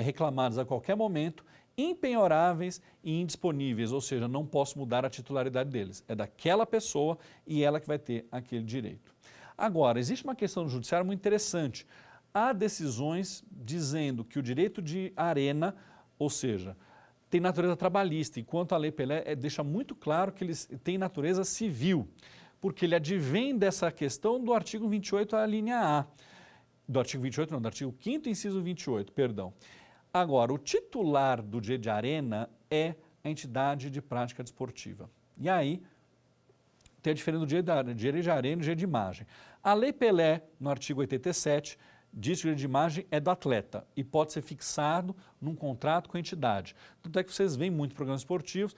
reclamados a qualquer momento, impenhoráveis e indisponíveis, ou seja, não posso mudar a titularidade deles. É daquela pessoa e ela que vai ter aquele direito. Agora, existe uma questão no judiciário muito interessante. Há decisões dizendo que o direito de arena, ou seja, tem natureza trabalhista, enquanto a Lei Pelé deixa muito claro que eles têm natureza civil, porque ele advém dessa questão do artigo 28, a linha A. Do artigo 28, não, do artigo 5º, inciso 28, perdão. Agora, o titular do direito de arena é a entidade de prática desportiva. E aí, tem a diferença do direito de arena e do direito de imagem. A Lei Pelé, no artigo 87, diz que o direito de imagem é do atleta e pode ser fixado num contrato com a entidade. Tanto é que vocês veem muitos programas esportivos,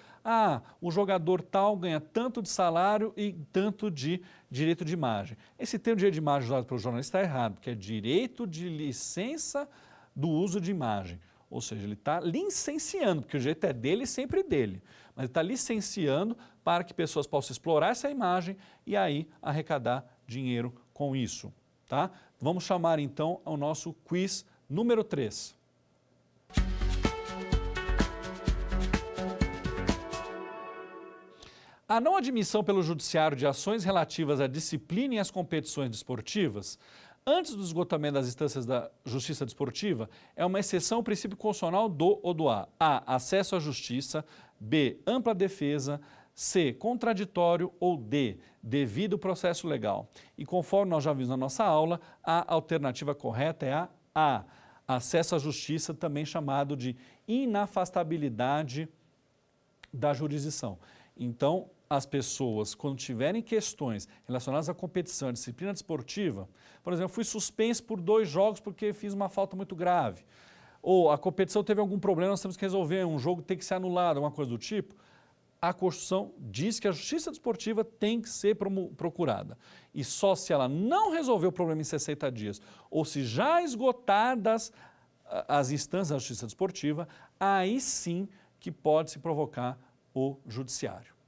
o jogador tal ganha tanto de salário e tanto de direito de imagem. Esse termo de direito de imagem usado pelo jornalista está errado, porque é direito de licença do uso de imagem. Ou seja, ele está licenciando, porque o direito é dele e sempre dele, mas ele está licenciando para que pessoas possam explorar essa imagem e aí arrecadar dinheiro com isso. Tá? Vamos chamar então ao nosso quiz número 3. A não admissão pelo judiciário de ações relativas à disciplina e às competições desportivas, antes do esgotamento das instâncias da justiça desportiva, é uma exceção ao princípio constitucional do ou do A. A. Acesso à justiça. B. Ampla defesa. C. Contraditório. Ou D. Devido processo legal. E conforme nós já vimos na nossa aula, a alternativa correta é a A. Acesso à justiça, também chamado de inafastabilidade da jurisdição. Então, as pessoas, quando tiverem questões relacionadas à competição, à disciplina desportiva, por exemplo, fui suspenso por 2 jogos porque fiz uma falta muito grave, ou a competição teve algum problema, nós temos que resolver, um jogo tem que ser anulado, alguma coisa do tipo, a Constituição diz que a Justiça Desportiva tem que ser procurada. E só se ela não resolver o problema em 60 dias, ou se já esgotadas as instâncias da Justiça Desportiva, aí sim que pode se provocar o Judiciário.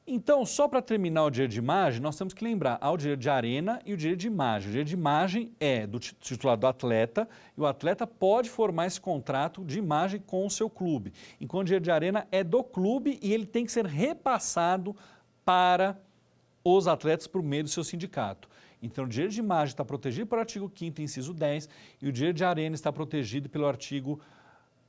Então, só para terminar o direito de imagem, nós temos que lembrar, há o direito de arena e o direito de imagem. O direito de imagem é do titular do atleta e o atleta pode formar esse contrato de imagem com o seu clube. Enquanto o direito de arena é do clube e ele tem que ser repassado para os atletas por meio do seu sindicato. Então, o direito de imagem está protegido pelo artigo 5º, inciso 10, e o direito de arena está protegido pelo artigo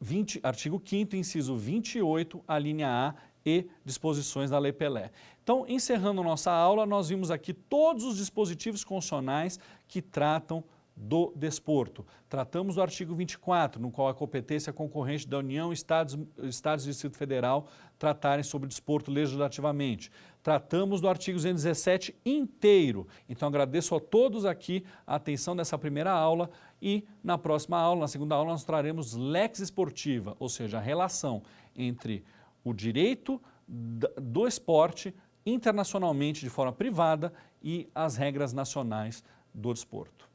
5º, inciso 28, a linha A, e disposições da Lei Pelé. Então, encerrando nossa aula, nós vimos aqui todos os dispositivos constitucionais que tratam do desporto. Tratamos do artigo 24, no qual a competência concorrente da União, Estados e Distrito Federal tratarem sobre desporto legislativamente. Tratamos do artigo 217 inteiro. Então, agradeço a todos aqui a atenção dessa primeira aula e na próxima aula, na segunda aula, nós traremos lex esportiva, ou seja, a relação entre o direito do esporte internacionalmente de forma privada e as regras nacionais do desporto.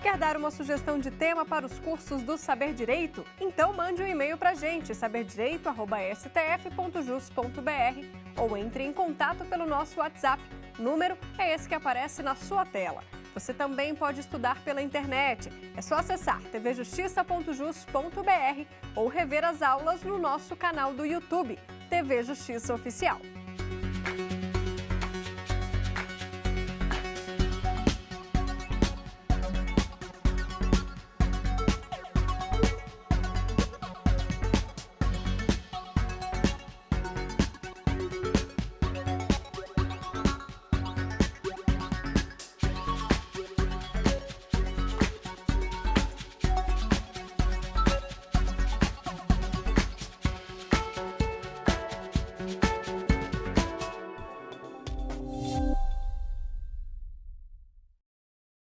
Quer dar uma sugestão de tema para os cursos do Saber Direito? Então mande um e-mail para a gente, saberdireito@stf.jus.br, ou entre em contato pelo nosso WhatsApp. O número é esse que aparece na sua tela. Você também pode estudar pela internet. É só acessar tvjustiça.jus.br ou rever as aulas no nosso canal do YouTube, TV Justiça Oficial.